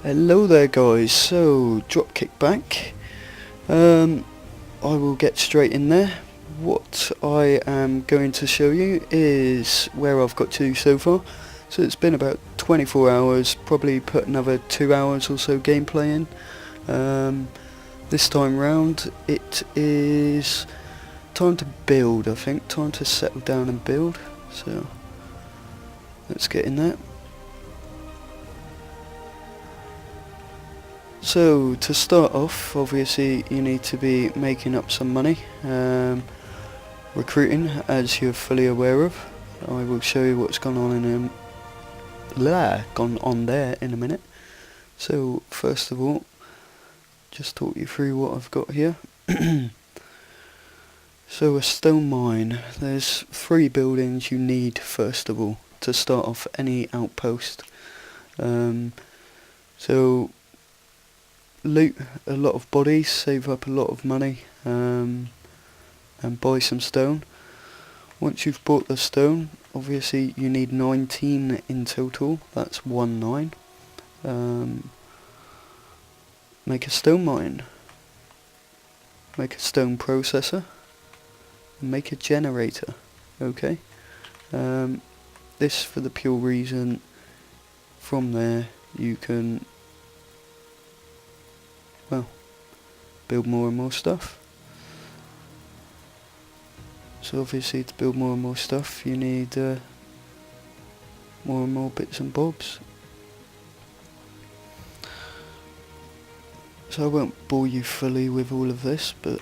Hello there guys, so Dropkick back. I will get straight in there. What I am going to show you is where I've got to so far. So it's been about 24 hours, probably put another 2 hours or so gameplay in. This time round it is time to build, I think, time to settle down and build. So let's get in there. So to start off, obviously you need to be making up some money, recruiting, as you're fully aware of. I will show you what's gone on there in a minute. So first of all, just talk you through what I've got here. So a stone mine. There's 3 buildings you need first of all to start off any outpost. So loot a lot of bodies, save up a lot of money, and buy some stone. Once you've bought the stone, obviously you need 19 in total, that's 19. Make a stone mine, make a stone processor, and make a generator. Okay, this for the pure reason from there you can, well, build more and more stuff. So obviously to build more and more stuff you need more and more bits and bobs. So I won't bore you fully with all of this, but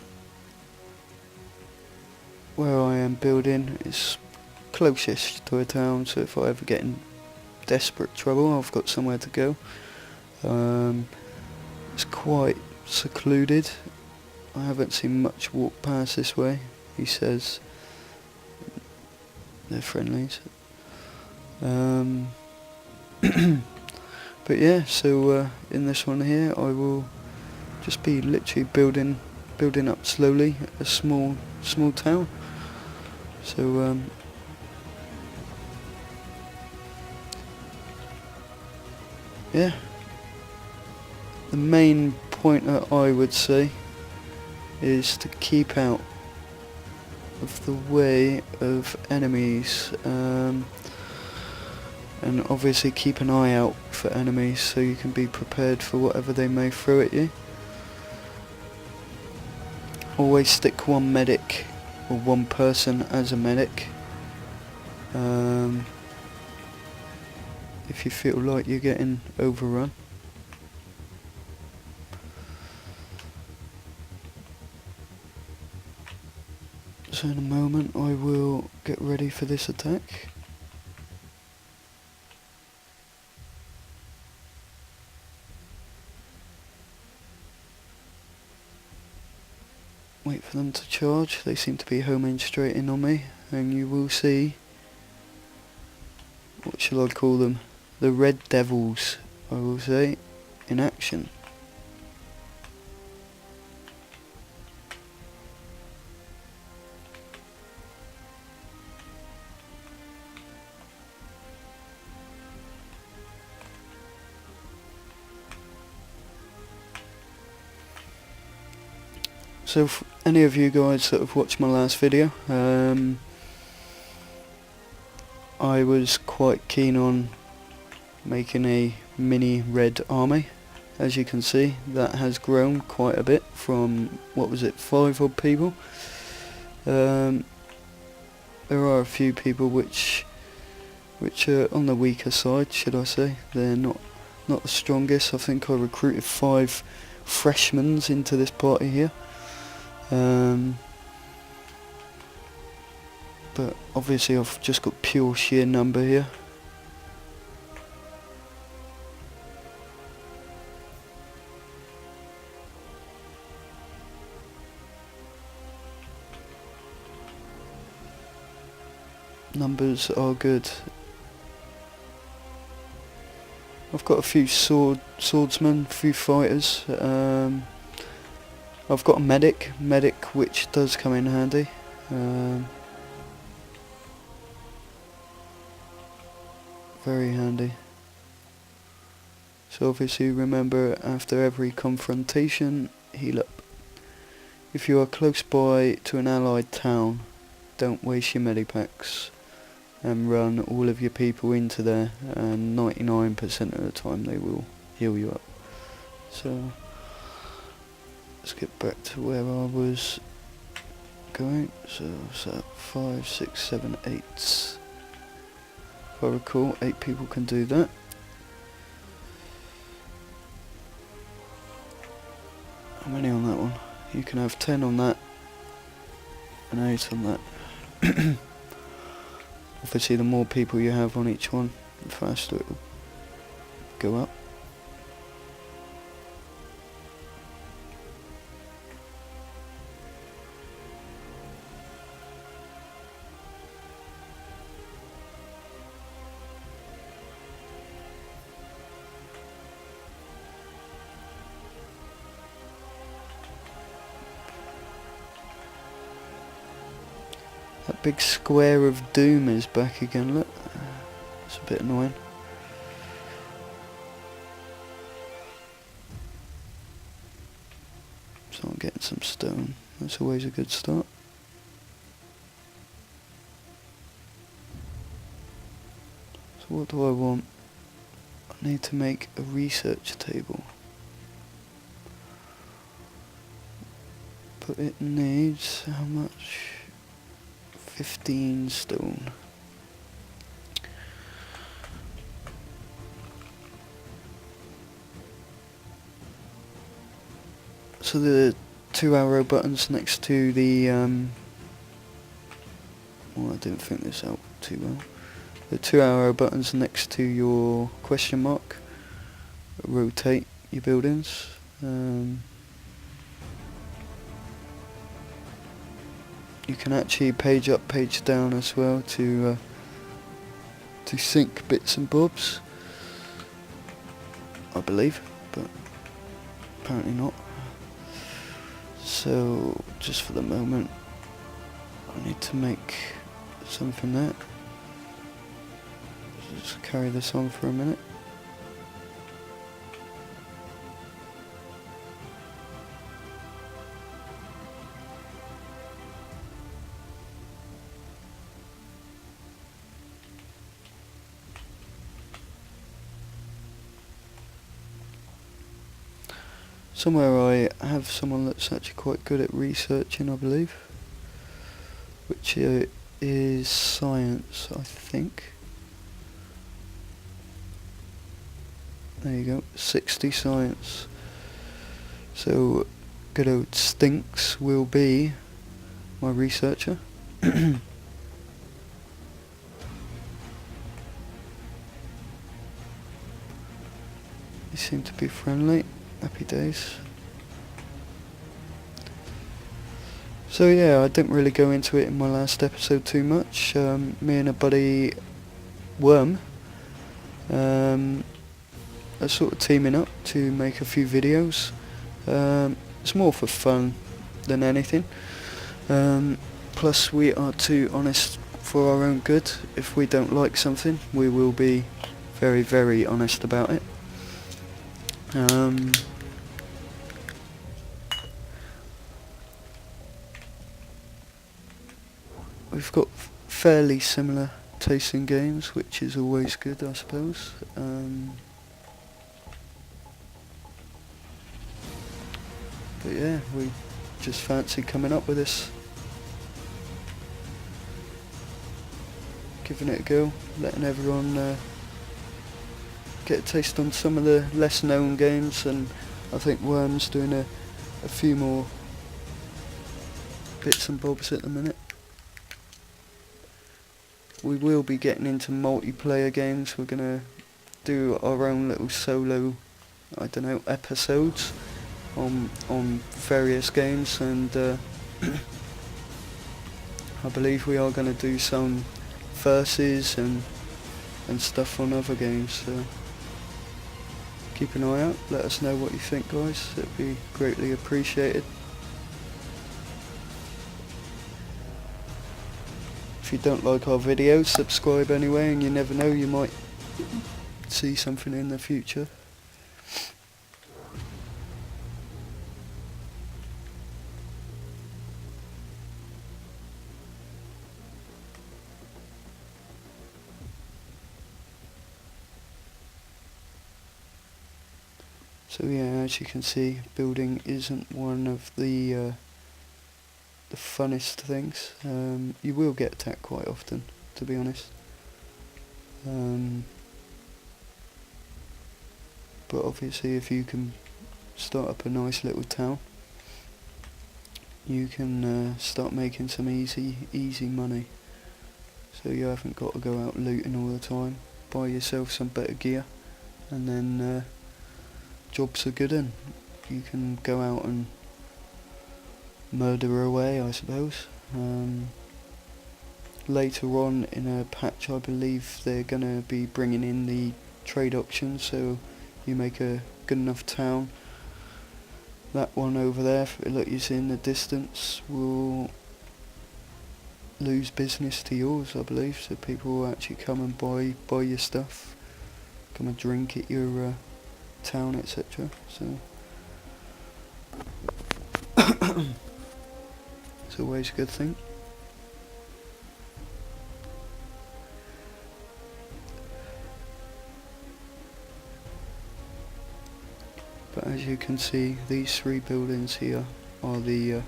where I am building is closest to a town, so if I ever get in desperate trouble I've got somewhere to go. It's quite secluded. I haven't seen much walk past this way. He says they're friendlies. But yeah, so in this one here I will just be literally building up slowly a small town. So yeah, the main point that I would say is to keep out of the way of enemies, and obviously keep an eye out for enemies so you can be prepared for whatever they may throw at you. Always stick one medic or one person as a medic if you feel like you're getting overrun. So in a moment I will get ready for this attack. Wait for them to charge. They seem to be homing straight in on me, and you will see, what shall I call them? The Red Devils, I will say, in action. So for any of you guys that have watched my last video, I was quite keen on making a mini red army. As you can see, that has grown quite a bit from, what was it, 5 odd people. There are a few people which are on the weaker side, should I say. They're not the strongest. I think I recruited 5 freshmen into this party here. But obviously I've just got pure sheer number here. Numbers are good. I've got a few swordsmen, a few fighters. I've got a medic which does come in handy. Very handy. So obviously remember, after every confrontation, heal up. If you are close by to an allied town, don't waste your medipacks and run all of your people into there, and 99% of the time they will heal you up. So let's get back to where I was going. So what's that? 5, 6, 7, 8. If I recall, 8 people can do that. How many on that one? You can have 10 on that and 8 on that. Obviously the more people you have on each one, the faster it will go up. That big square of doom is back again, look. It's a bit annoying. So I'm getting some stone. That's always a good start. So what do I want? I need to make a research table. But it needs how much? 15 stone. So the 2 arrow buttons next to the well, I didn't think this out too well. The 2 arrow buttons next to your question mark rotate your buildings. You can actually page up, page down as well to sync bits and bobs, I believe, but apparently not. So just for the moment, I need to make something there. Just carry this on for a minute. Somewhere I have someone that's actually quite good at researching, I believe, which is science, I think. There you go, 60 science. So good old Stinks will be my researcher. They seem to be friendly. Happy days. So yeah, I didn't really go into it in my last episode too much. Me and a buddy, Worm, are sort of teaming up to make a few videos. It's more for fun than anything. Plus we are too honest for our own good. If we don't like something, we will be very, very honest about it. We've got fairly similar tastes in games, which is always good, I suppose. But yeah, we just fancy coming up with this, giving it a go, letting everyone get a taste on some of the less known games, and I think Worm's doing a few more bits and bobs at the minute. We will be getting into multiplayer games. We're gonna do our own little solo, I don't know, episodes on various games, and I believe we are gonna do some verses and stuff on other games. So keep an eye out. Let us know what you think, guys. It'd be greatly appreciated. If you don't like our videos, subscribe anyway, and you never know, you might see something in the future. So yeah, as you can see, building isn't one of the funnest things. You will get attacked quite often, to be honest. But obviously if you can start up a nice little town, you can start making some easy money. So you haven't got to go out looting all the time. Buy yourself some better gear, and then jobs are good and you can go out and murder away, I suppose. Later on in a patch, I believe they're going to be bringing in the trade options, so you make a good enough town. That one over there, look, you see in the distance, will lose business to yours, I believe, so people will actually come and buy your stuff, come and drink at your town, etc. So it's always a good thing. But as you can see, these three buildings here are the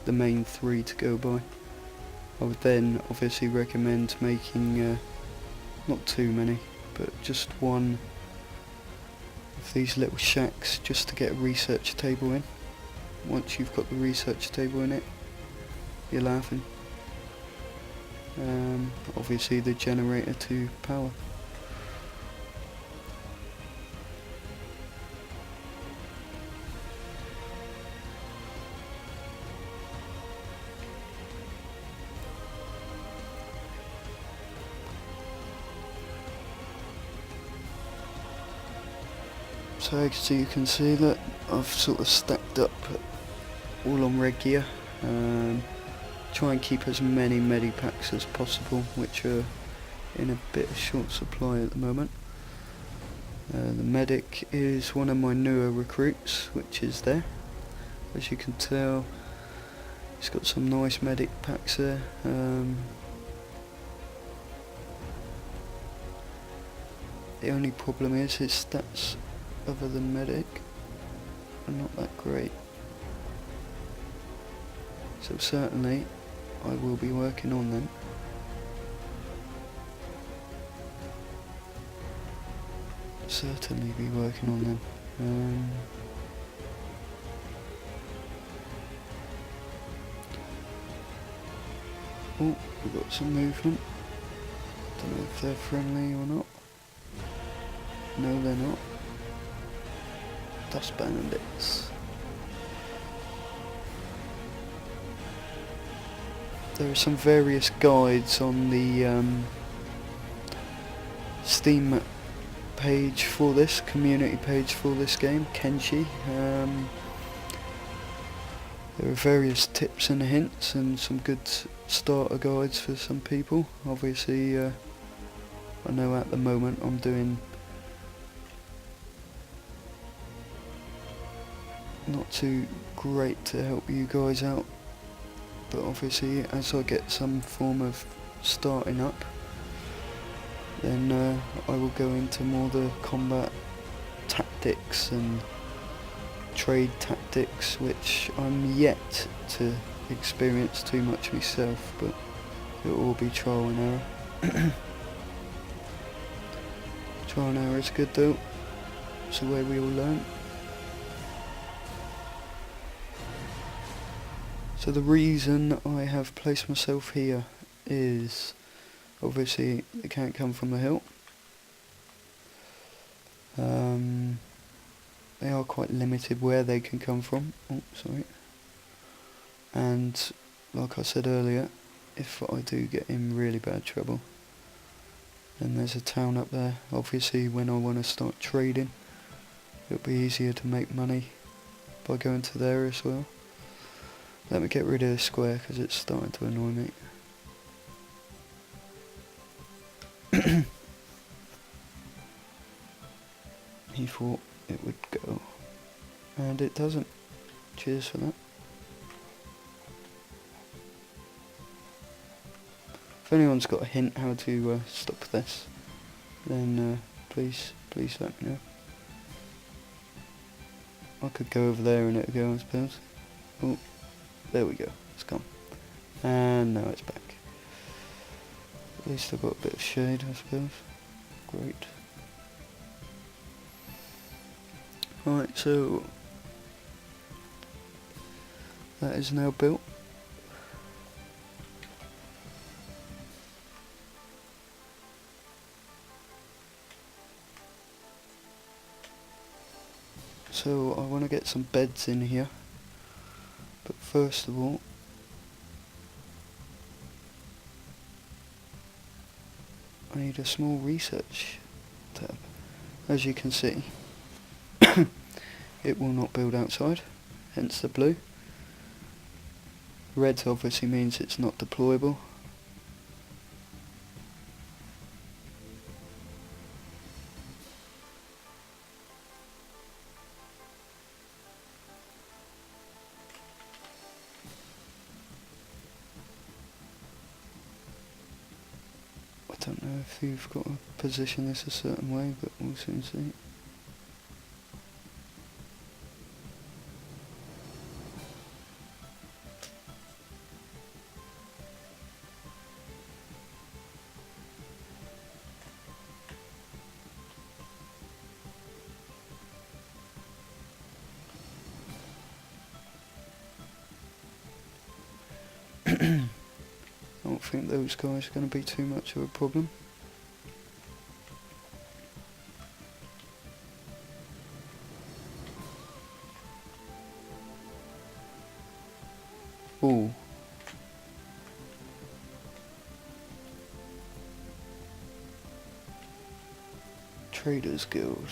main three to go by. I would then obviously recommend making not too many, but just one of these little shacks just to get a research table in. Once you've got the research table in it, you're laughing. Obviously the generator to power. So you can see that I've sort of stacked up all on red gear. Try and keep as many medipacks as possible, which are in a bit of short supply at the moment. The medic is one of my newer recruits, which is there. As you can tell, he's got some nice medic packs there. The only problem is his stats other than medic are not that great. So certainly I will be working on them. Certainly be working on them. Oh, we've got some movement. Don't know if they're friendly or not. No, they're not. Dust bandits. There are some various guides on the Steam page for this, community page for this game, Kenshi. There are various tips and hints and some good starter guides for some people. Obviously, I know at the moment I'm doing not too great to help you guys out, but obviously as I get some form of starting up, then I will go into more the combat tactics and trade tactics, which I'm yet to experience too much myself, but it will all be trial and error. Trial and error is good though, it's the way we all learn. So the reason I have placed myself here is obviously they can't come from the hill. They are quite limited where they can come from. Oh, sorry. And like I said earlier, if I do get in really bad trouble, then there's a town up there. Obviously when I want to start trading, it'll be easier to make money by going to there as well. Let me get rid of this square because it's starting to annoy me. He thought it would go, and it doesn't. Cheers for that. If anyone's got a hint how to stop this, then please let me know. I could go over there and it'll go, I suppose. Oh, there we go. It's gone. And now it's back. At least I've got a bit of shade, I suppose. Great. Right, so that is now built. So I want to get some beds in here, but first of all I need a small research tab. As you can see, it will not build outside, hence the blue. Red obviously means it's not deployable. I don't know if you've got to position this a certain way, but we'll soon see. I don't think those guys are going to be too much of a problem. Ooh. Traders Guild.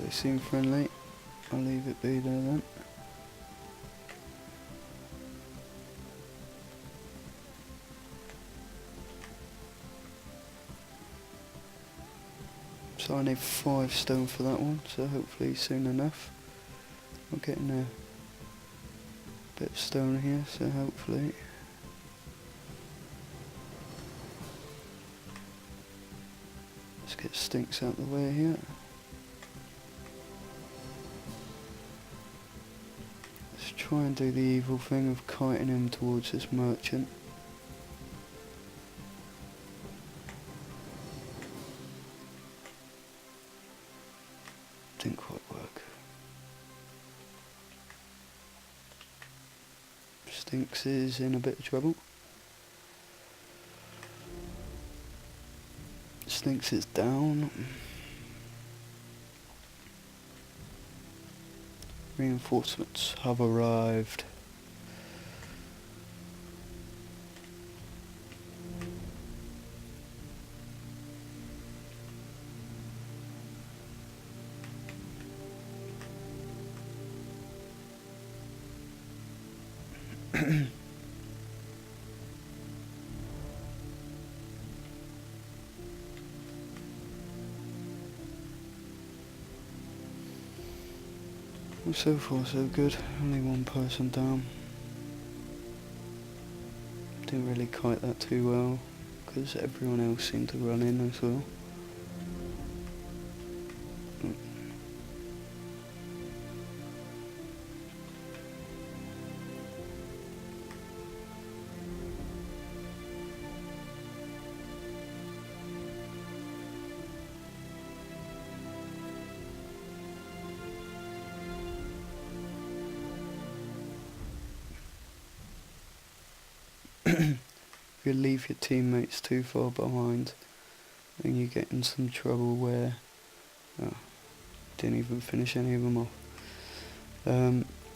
They seem friendly. I'll leave it be there then. So I need 5 stone for that one, so hopefully soon enough. I'm getting a bit of stone here, so hopefully. Let's get Stinks out the way here. Let's try and do the evil thing of kiting him towards this merchant. Didn't quite work. Stinks is in a bit of trouble. Stinks is down. Reinforcements have arrived. So far so good, only one person down. Didn't really kite that too well, because everyone else seemed to run in as well. If you leave your teammates too far behind, then you get in some trouble where didn't even finish any of them off.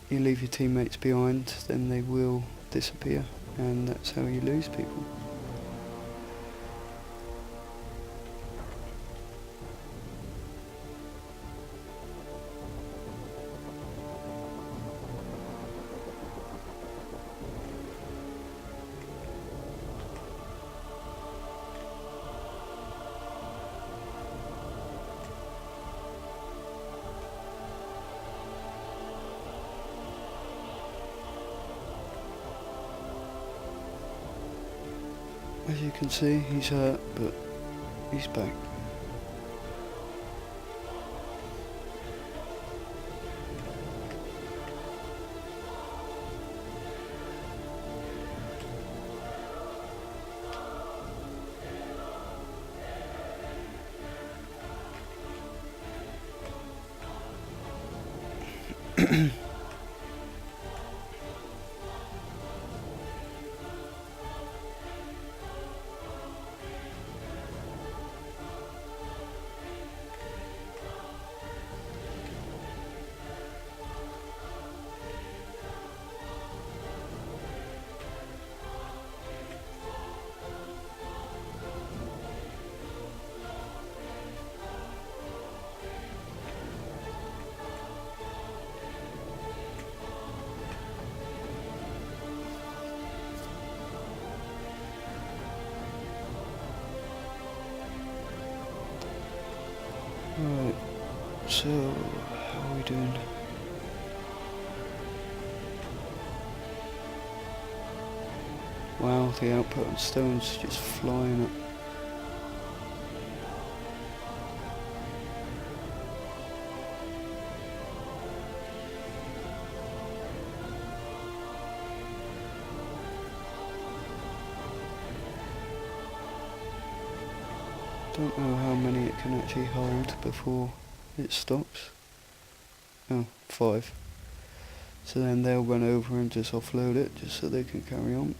You leave your teammates behind, then they will disappear, and that's how you lose people. As you can see, he's hurt, but he's back. Right, so how are we doing? Wow, the output on stone's just flying up. Don't know how many it can actually hold before it stops. Oh, 5. So then they'll run over and just offload it, just so they can carry on.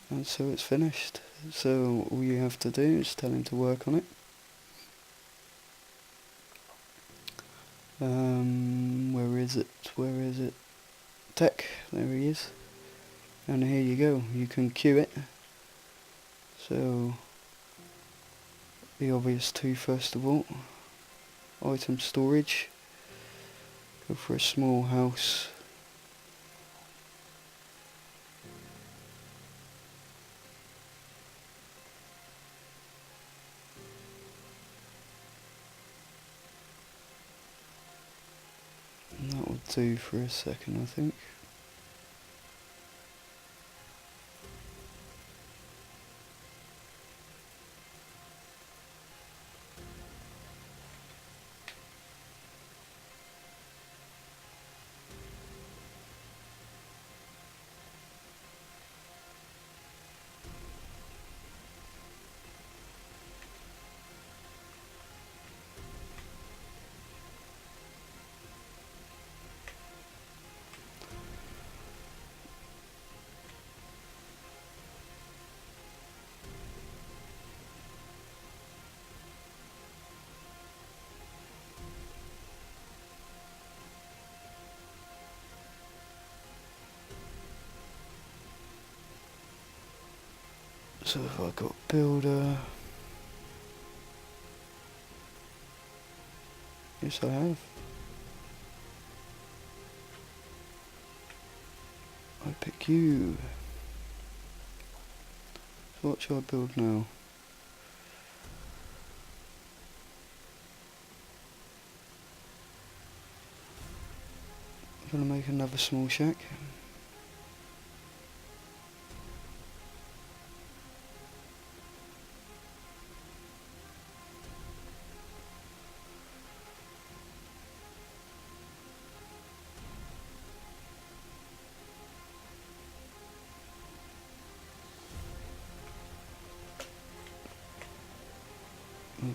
And so it's finished. So all you have to do is tell him to work on it. Where is it? Where is it? Tech, there he is. And here you go, you can queue it. So the obvious 2 first of all. Item storage. Go for a small house. And that will do for a second, I think. So if I got builder, yes I have. I pick you. So what shall I build now? I'm gonna make another small shack.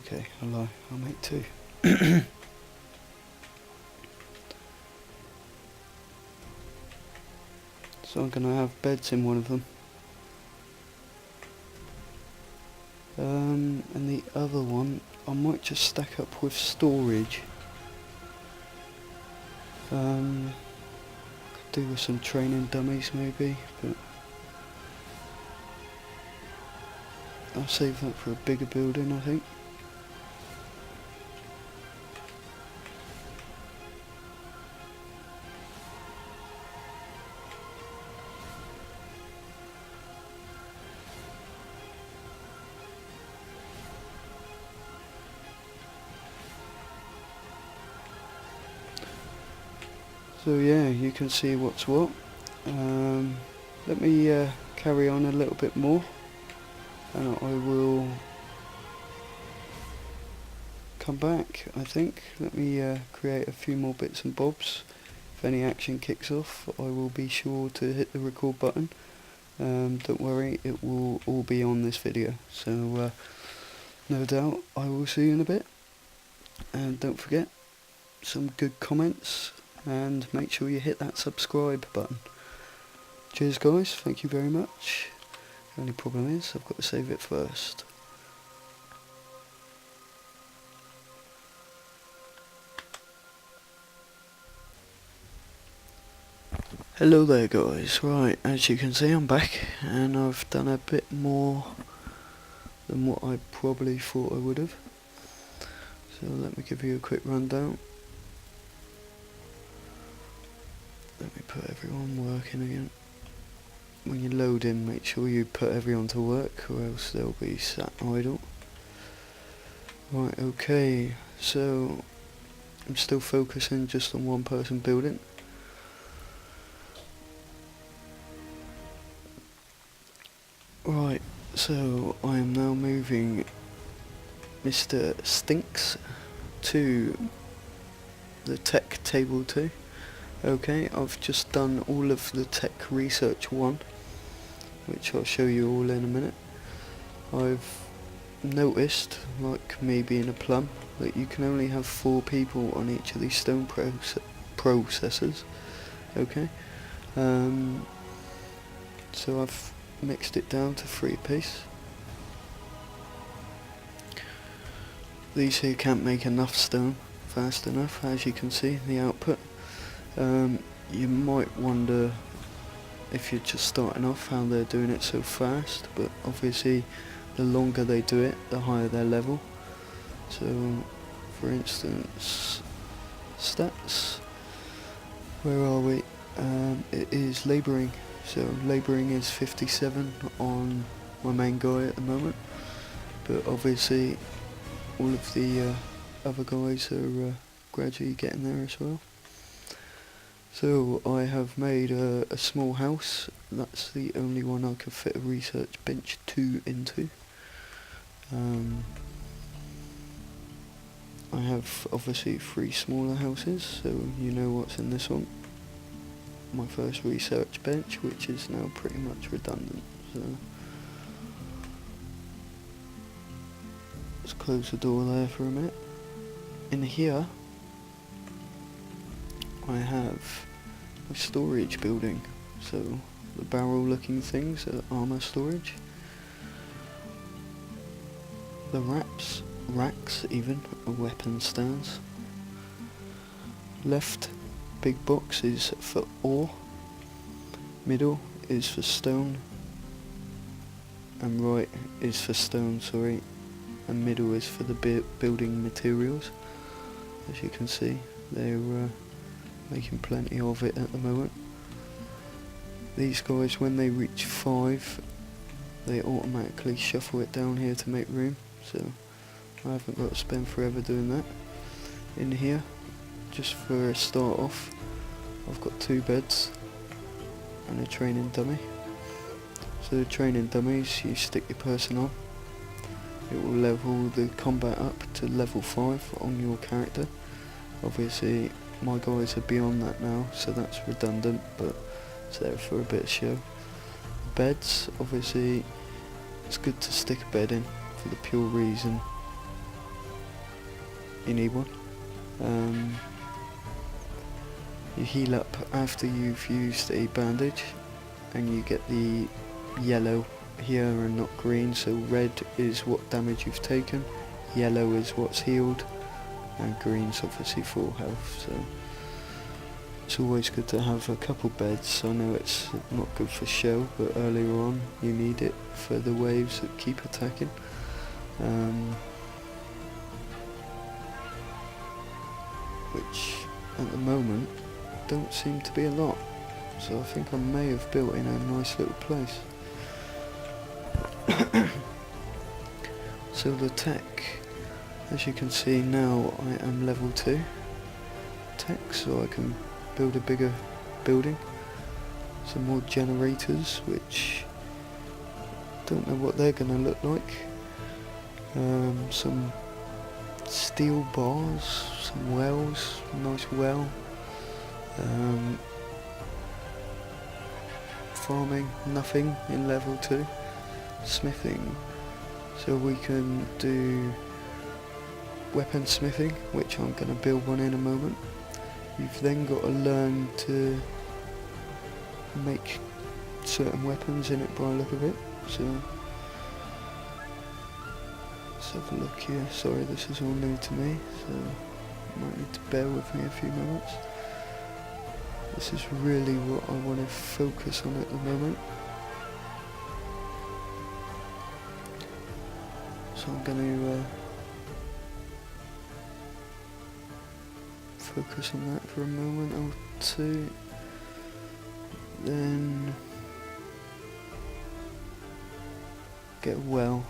Okay, I lie, I'll make 2. So I'm gonna have beds in one of them. And the other one, I might just stack up with storage. Could do with some training dummies maybe, but I'll save that for a bigger building, I think. So yeah, you can see what's what. Let me carry on a little bit more, and I will come back, I think. Let me create a few more bits and bobs. If any action kicks off, I will be sure to hit the record button. Don't worry, it will all be on this video, so no doubt I will see you in a bit. and don't forget some good comments, and make sure you hit that subscribe button. Cheers guys, thank you very much. The only problem is I've got to save it first. Hello there guys, right, as you can see I'm back and I've done a bit more than what I probably thought I would have. So let me give you a quick rundown. Let me put everyone working again. When you load in, make sure you put everyone to work or else they'll be sat idle. Right, okay, so I'm still focusing just on one person building. Right, so I am now moving Mr. Stinks to the tech table 2. Okay, I've just done all of the tech research 1, which I'll show you all in a minute. I've noticed, like me being a plum, that you can only have 4 people on each of these stone processors. Okay, so I've mixed it down to 3 apiece. These here can't make enough stone fast enough, as you can see the output. You might wonder, if you're just starting off, how they're doing it so fast, but obviously the longer they do it, the higher their level. So for instance, stats, where are we? It is labouring. So labouring is 57 on my main guy at the moment, but obviously all of the other guys are gradually getting there as well. So I have made a small house. That's the only one I could fit a research bench 2 into. I have obviously 3 smaller houses, so you know what's in this one. My first research bench, which is now pretty much redundant. So let's close the door there for a minute. In here I have a storage building, so the barrel looking things are armour storage. The racks even are weapon stands. Left big box is for ore, middle is for stone, and right is for stone, sorry, and middle is for the building materials. As you can see, they're making plenty of it at the moment. These guys, when they reach 5, they automatically shuffle it down here to make room, so I haven't got to spend forever doing that. In here, just for a start off, I've got 2 beds and a training dummy. So the training dummies, you stick your person on, it will level the combat up to level 5 on your character. Obviously my guys are beyond that now, so that's redundant, but it's there for a bit of show. Beds, obviously it's good to stick a bed in for the pure reason you need one. You heal up after you've used a bandage, and you get the yellow here and not green, so red is what damage you've taken, yellow is what's healed, and green's obviously full health. So it's always good to have a couple beds. I know it's not good for show, but earlier on you need it for the waves that keep attacking. Which at the moment don't seem to be a lot, so I think I may have built in a nice little place. So the tech, as you can see now, I am level 2 tech, so I can build a bigger building. Some more generators, which don't know what they're gonna look like. Some steel bars, some wells, nice well. Farming, nothing in level 2. Smithing, so we can do weaponsmithing, which I'm going to build one in a moment. You've then got to learn to make certain weapons in it by the look of it. So let's have a look here. Sorry, this is all new to me, so you might need to bear with me a few moments. This is really what I want to focus on at the moment. So I'm going to focus on that for a moment or two. Then get a well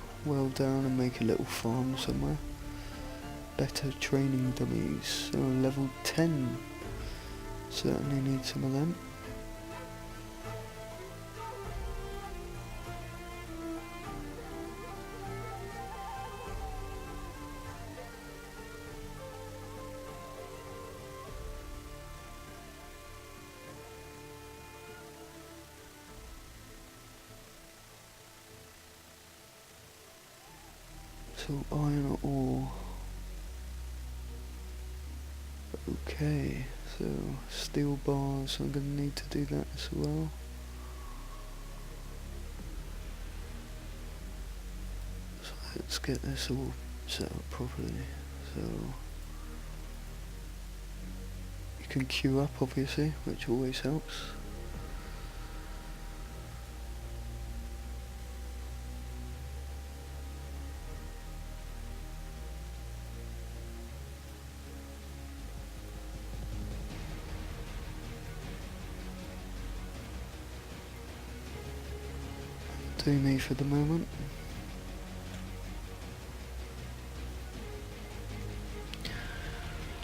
down and make a little farm somewhere. Better training dummies. So level 10. Certainly need some of them. So iron ore. Okay, so steel bars, I'm going to need to do that as well. So let's get this all set up properly. So you can queue up obviously, which always helps. Do me for the moment.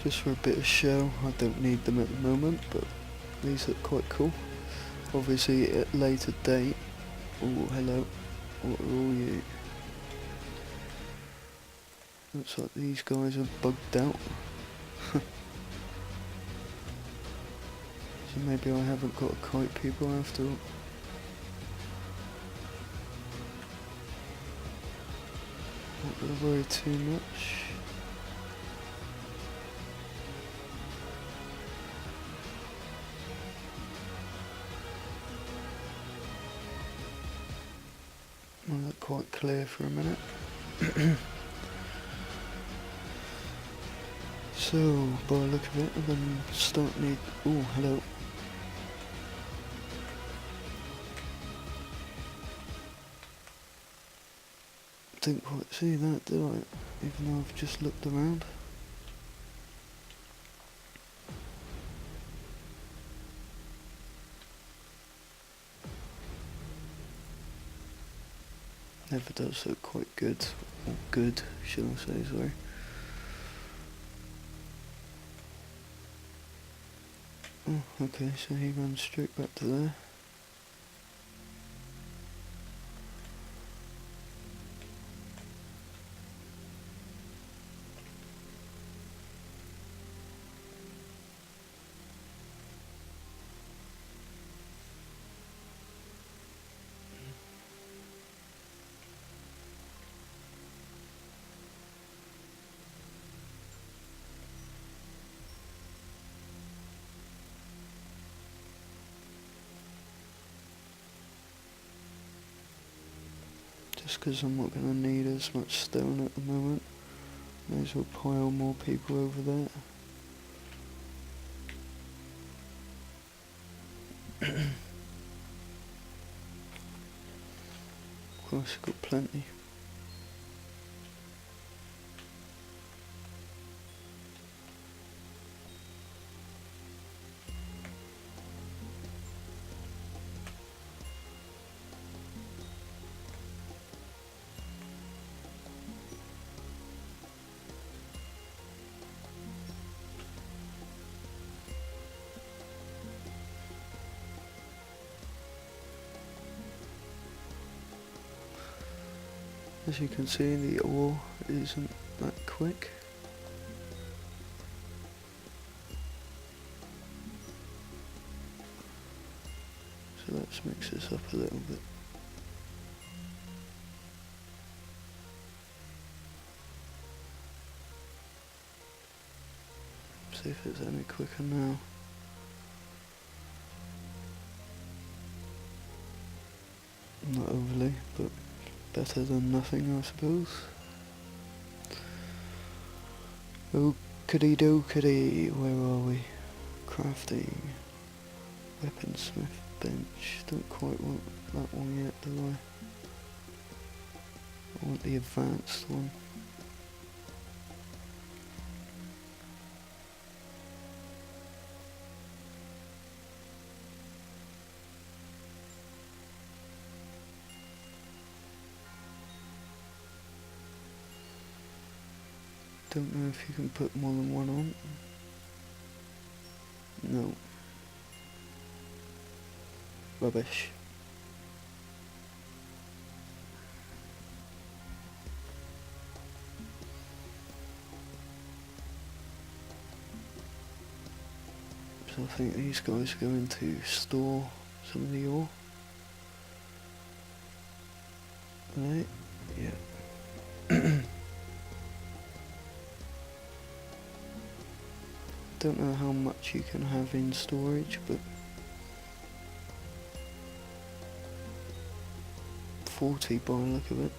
Just for a bit of show, I don't need them at the moment, but these look quite cool. Obviously at a later date. Oh, hello. What are all you? Looks like these guys are bugged out. So maybe I haven't got to kite people after all. Not gonna worry too much. I'll look quite clear for a minute. So, by the look of it, I'm going to start need. Oh, hello. Didn't quite see that, did I? Even though I've just looked around. Never does look quite good. Or good, should I say, sorry. Oh, okay, so he runs straight back to there. Just because I'm not going to need as much stone at the moment. May as well pile more people over there. Of course, I've got plenty. As you can see, the ore isn't that quick. So let's mix this up a little bit. See if it's any quicker now. Not overly, but better than nothing, I suppose. Ookity dookity, where are we? Crafting. Weaponsmith bench. Don't quite want that one yet, do I? I want the advanced one. Don't know if you can put more than one on. No. Rubbish. So I think these guys are going to store some of the ore. Right? Yeah. Don't know how much you can have in storage, but 40 by the look of it.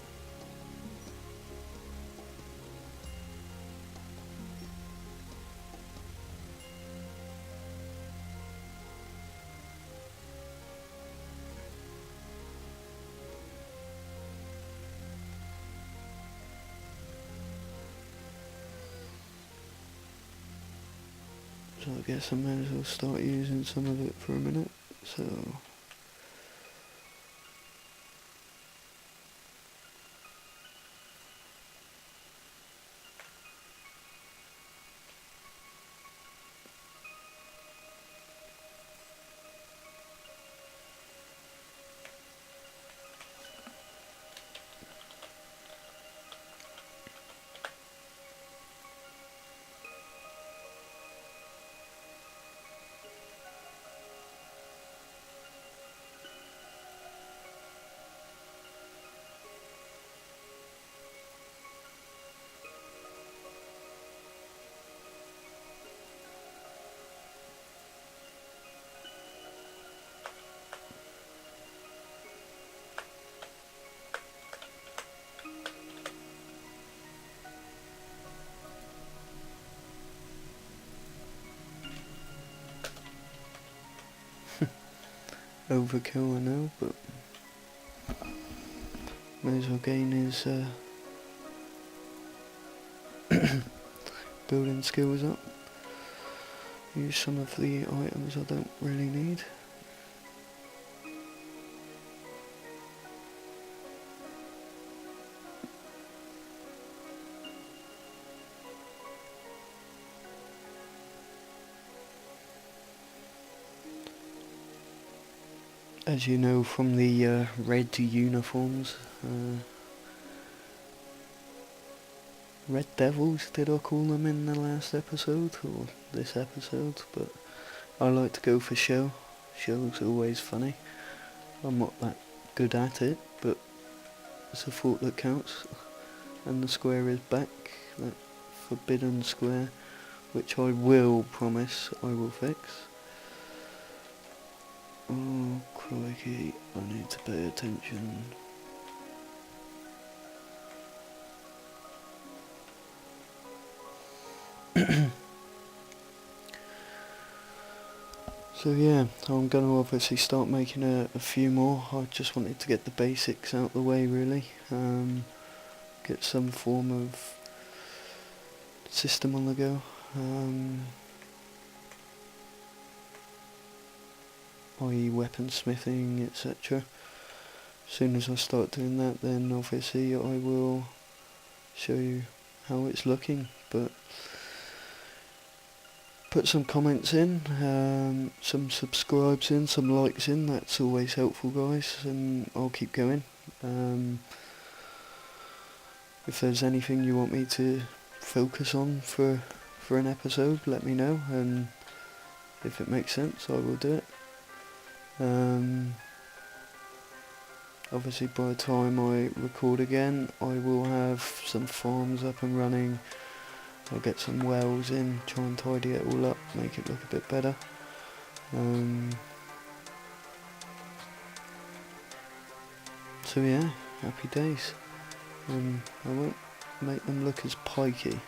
So I guess I may as well start using some of it for a minute. So overkill I know, but may as well gain his building skills up. Use some of the items I don't really need. As you know from the red uniforms, Red Devils did I call them in the last episode, or this episode, but I like to go for show. Show's always funny. I'm not that good at it, but it's a thought that counts. And the square is back, that forbidden square, which I will promise I will fix. Oh crikey, I need to pay attention. So yeah, I'm going to obviously start making a few more. I just wanted to get the basics out the way really. Get some form of system on the go. I.e. weaponsmithing, etc. As soon as I start doing that, then obviously I will show you how it's looking. But put some comments in, some subscribes in, some likes in, that's always helpful guys, and I'll keep going. If there's anything you want me to focus on for an episode, let me know, and if it makes sense I will do it. Obviously by the time I record again I will have some farms up and running, I'll get some wells in, try and tidy it all up, make it look a bit better. So yeah, happy days. I won't make them look as pikey.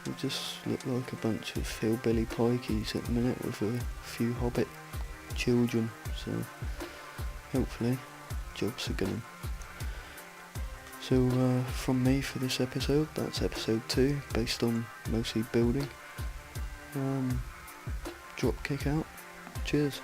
They just look like a bunch of hillbilly pikeys at the minute with a few hobbit children, so hopefully jobs are going. So from me for this episode, that's episode 2, based on mostly building. Dropkick out. Cheers.